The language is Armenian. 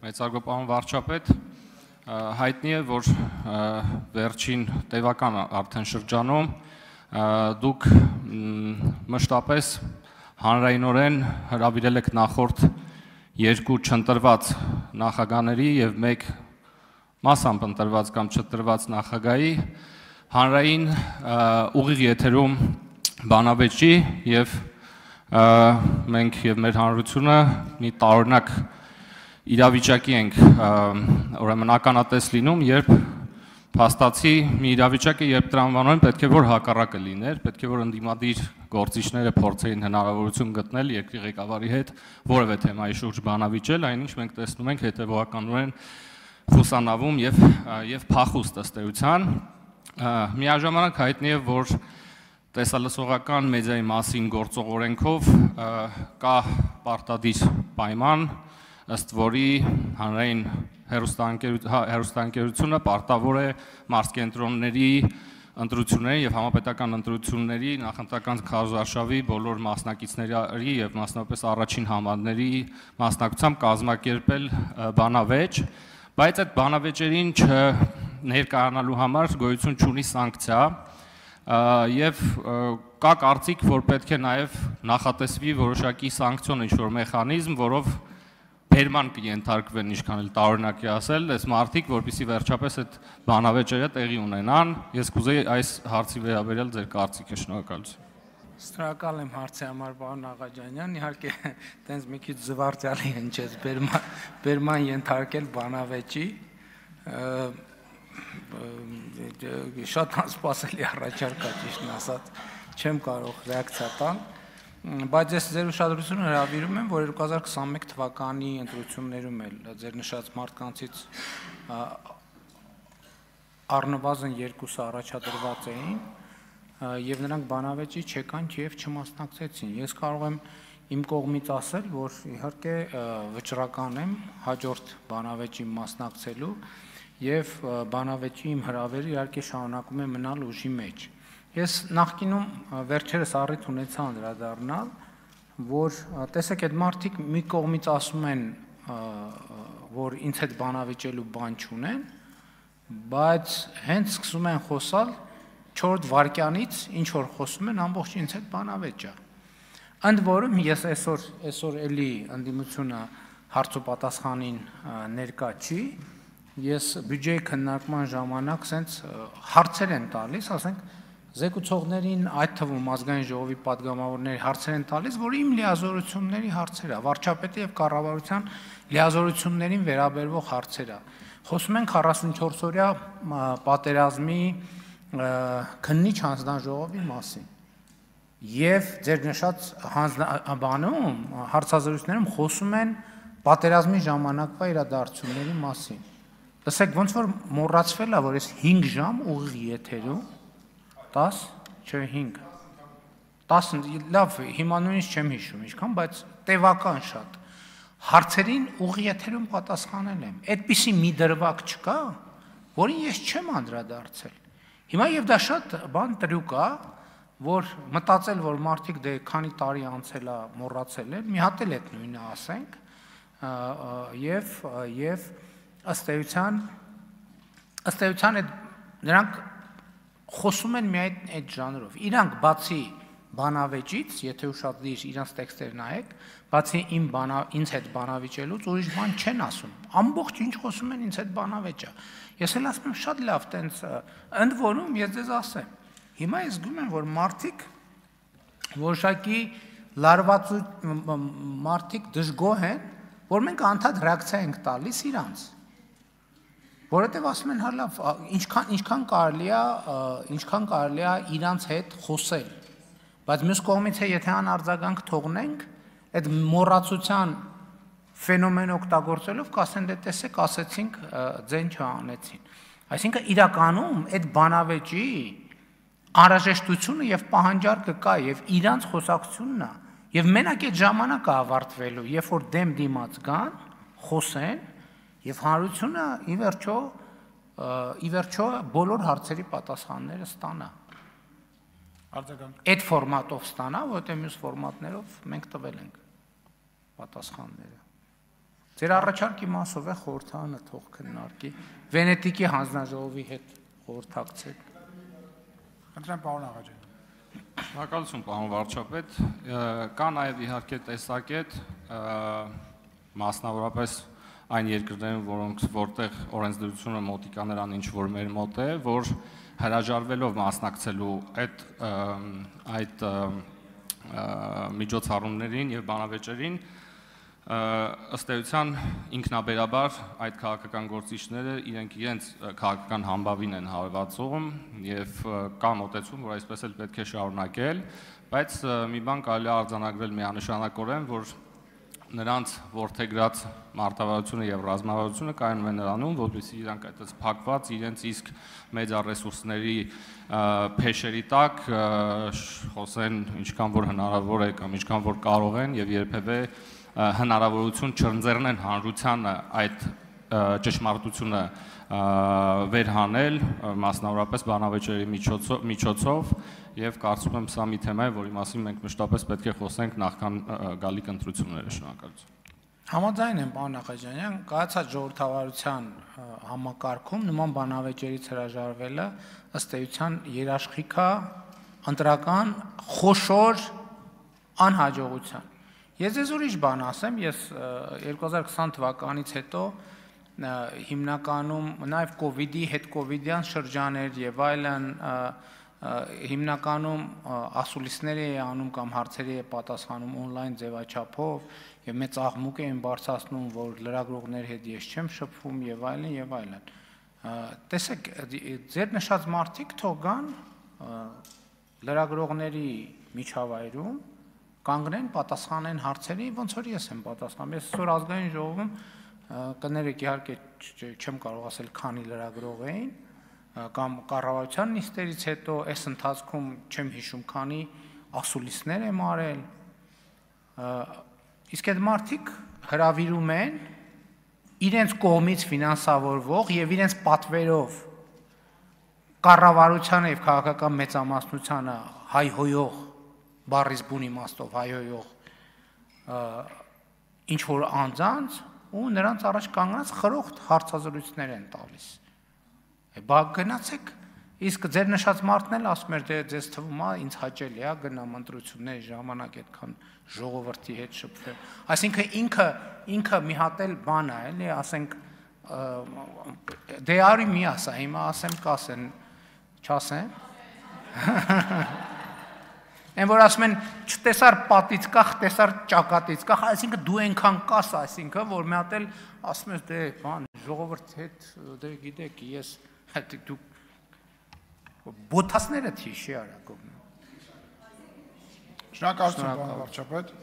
Մեծարգո պարոն վարչապետ, հայտնի է, որ վերջին տևական արդեն շրջանում դուք մշտապես հանրայնորեն հրավիրել եք նախորդ երկու չընտրված նախագահների եւ մեկ մասամբ ընտրված կամ չընտրված նախագահի հանրային ուղիղ եթերում բանավեճի եւ մենք եւ մեր հանրությունը մի տարօրինակ իրավիճակի ենք ուրեմն ականատես լինում, երբ փաստացի մի իրավիճակ է, երբ տրամաբանորեն պետք է որ հակառակը լիներ, պետք է որ ընդդիմադիր գործիչները փորձեին հնարավորություն գտնել երկրի ղեկավարի հետ որևէ թեմայի շուրջ բանավիճել, այնինչ մենք տեսնում ենք հետևողականորեն խուսանավում եւ փախուստ ըստ էության։ Միաժամանակ հայտնի է, որ տեսալսողական մեդիայի մասին գործող օրենքով կա պարտադիր պայման, ըստ որի հանրային հեռուստաընկերությունը պարտավոր է մարզկենտրոնների ընտրությունների եւ համապետական ընտրությունների նախընտրական քարոզարշավի բոլոր մասնակիցների եւ մասնավորապես առաջին համարների մասնակցությամբ կազմակերպել բանավեճ, բայց այդ բանավեճերին չներկայանալու համար գոյություն չունի սանկցիա եւ կա կարծիք, որ պետք է նաեւ նախատեսվի որոշակի սանկցիոն ինչ-որ մեխանիզմ, որով բերման կենթարկվեն, ինչքան էլ տարօրինակ է ասել, այս մարդիկ, որպեսզի վերջապես այդ բանավեճերը տեղի ունենան, ես կուզեի այս հարցի վերաբերյալ ձեր կարծիքը, շնորհակալություն։ Շնորհակալ եմ հարցի համար, պարոն Աղաջանյան, իհարկե տենց մի քիչ զվարճալի հնչեց բերման ենթարկել բանավեճի, շատ անսպասելի առաջարկ է, ճիշտն ասած, չեմ կարող ռեակցիա տալ, բայց ես ձեր ուշադրությունը հրավիրում եմ, որ 2021 թվականի ընտրություններում էլ ձեր նշած մարդկանցից առնվազն երկուսը առաջադրված էին եւ նրանք բանավեճի չեկան եւ չմասնակցեցին։ Ես կարող եմ իմ կողմից ասել, որ իհարկե վճռական եմ հաջորդ բանավեճի մասնակցելու եւ բանավեճի իմ հրավերը իհարկե շարունակում է մնալ ուժի մեջ։ Ես նախկինում վերջերս առիթ ունեցա անդրադառնալ, որ տեսեք այդ մարդիկ մի կողմից ասում են, որ ինձ հետ բանավեճելու բան չունեն, բայց հենց սկսում են խոսալ 4 վայրկյանից ինչ որ խոսում են ամբողջ ինձ հետ բանավեճ է։ Ընդ որում ես այսօր էլի ընդդիմությունը հարց ու պատասխանին ներկա չի, ես բյուջեի քննարկման ժամանակ սենց հարցեր են տալիս, ասենք զեկուցողներին, այդ թվում ազգային ժողովի պատգամավորների հարցեր են տալիս, որ իմ լիազորությունների հարցեր է, վարչապետի եւ կառավարության լիազորություններին վերաբերող հարցեր է։ Խոսում են 44-օրյա պատերազմի քննիչ հանձնաժողովի մասին։ Եվ ձեր նշած բանում հարցազրույցներում խոսում են պատերազմի ժամանակվա իրադարձությունների մասին։ Լսեք, ոնց որ մոռացվել է, որ ես 5 ժամ ուղիղ եթերում 10, չէ 5, 10, լավ, հիմա նույնիսկ չեմ հիշում ինչքան, բայց տևական շատ, հարցերին ուղիղ եթերում պատասխանել եմ, այդպիսի մի դրվագ չկա, որին ես չեմ անդրադարձել, հիմա եւ դա շատ բան տրյուկ է, որ մտածել, որ մարդիկ դե քանի տարի անցել է, մոռացել են, մի հատ էլ այդ նույնը ասենք, եւ ըստ էության նրանք խոսում են միայն այդ ժանրով։ Իրանք բացի բանավեճից, եթե ուշադրիր իրանց տեքստեր նայեք, բացի ինձ հետ բանավիճելուց ուրիշ բան չեն ասում։ Ամբողջ ինչ խոսում են ինձ հետ բանավեճը։ Ես էլ ասում եմ շատ լավ, տենց ընդ որում ես ձեզ ասեմ։ Հիմա ես զգում եմ, որ մարդիկ որոշակի լարվածու մարդիկ դժգոհ են, որ մենք անդադ ռեակցիա ենք տալիս իրանց։ Որովհետև ասում են, հա լավ, ինչքան կարելի է իրանց հետ խոսել, բայց մյուս կողմից է, եթե անարձագանք թողնենք, այդ մոռացության ֆենոմեն օգտագործելով կասեն, դե տեսեք, ասեցինք, ձեն չանեցին։ Այսինքն իրականում այդ բանավեճի անհրաժեշտությունը եւ պահանջարկը կա եւ իրանց խոսակցությունն է եւ մենակ այդ ժամանակը ավարտվելու, երբ որ դեմ դիմաց գան, խոսեն եւ հանրությունը ի վերջո բոլոր հարցերի պատասխանները ստանա։ Այդ ֆորմատով ստանա, որտեղ մյուս ֆորմատներով մենք տվել ենք պատասխանները։ Ձեր առաջարկի մասով է խորհրդարանը թող քննարկի, Վենետիկի հանձնաժողովի հետ խորհրդակցեք։ Խնդրեմ պարոն Աղաջյան։ Շնորհակալություն պարոն վարչապետ, կա նաև իհարկե տեսակետ, մասնավորապես այն երկրներում, որտեղ օրենսդրությունը մոտիկա նրան ինչ որ մեր մոտ է, որ հրաժարվելով մասնակցելու այդ միջոցառումներին եւ բանավեճերին, ըստ էության ինքնաբերաբար այդ քաղաքական գործիչները իրենց քաղաքական համբավին են հարվածում եւ կա մոտեցում, որ այսպես էլ պետք է շարունակել, բայց մի բան կարելի է արձանագրել միանշանակորեն, որ նրանց որդեգրած մարտավարությունը եւ ռազմավարությունը կայանում է նրանում, որովհետեւ իրանք այդպես փակված իրենց իսկ մեծառեսուրսների փեշերի տակ խոսեն ինչքան որ հնարավոր է կամ ինչքան որ կարող են եւ երբեւե հնարավորություն չընձեռնեն հանրությանը այդ ճշմարտությունը վերհանել, մասնավորապես բանավեճերի միջոցով եւ կարծում եմ սա մի թեմա է, որի մասին մենք մշտապես պետք է խոսենք նախքան գալիք ընտրությունները, շնորհակալություն։ Համաձայն եմ պարոն Աղաջանյան, կայացած ժողովրդավարության համակարգում նման բանավեճերից հրաժարվելը ըստ էության երաշխիք է ընտրական խոշոր անհաջողության։ Ես ձեզ ուրիշ բան ասեմ, ես 2020 թվականից հետո հիմնականում նաև կոവിഡ്ի հետ կոവിഡ്յան շրջաներ եւ այլն հիմնականում ասուլիսներ է անում կամ հարցերի է պատասխանում on-line ձևաչափով եւ մեծ աղմուկ են բարձրացնում, որ լրագրողների հետ ես չեմ շփվում եւ այլն եւ այլն։ Տեսեք, ձեր նշած մարդիկ թող գան լրագրողների միջավայրում կանգնեն, պատասխանեն հարցերի, ոնց որ ես եմ պատասխանում։ Ես այսօր ազգային ժողովում կներեք իհարկե չեմ կարող ասել քանի լրագրող էին, կամ կառավարության նիստերից հետո այս ընթացքում չեմ հիշում քանի ասուլիսներ եմ արել, իսկ այդ մարդիկ հրավիրում են իրենց կողմից ֆինանսավորվող եւ իրենց պատվերով կառավարությանը եւ քաղաքական մեծամասնությանը հայհոյող բառից բուն իմաստով հայհոյող ինչ որ անձանց ու նրանց առաջ կանգնած խրոխտ հարցազրույցներ են տալիս։ Բա գնացեք, իսկ ձեր նշած մարդն էլ ասում էր, դե ձեզ թվում է ինձ հաճելի է գնամ ընտրությունների ժամանակ այդքան ժողովրդի հետ շփվել։ Այսինքն ինքը մի հատ էլ բան է, էլի, ասենք դե արի մի ասա, հիմա ասեմ կասեն, չասեմ։ Են որ ասում են չտեսար պատից կախ, տեսար ճակատից կախ, այսինքն դու այնքան կաս, այսինքն որ մի հատ էլ ասում ես դե բան ժողովրդի հետ դե գիտեք ես դու բոթասները թիշի արա կողմ։ Շնորհակալություն պարոն վարչապետ։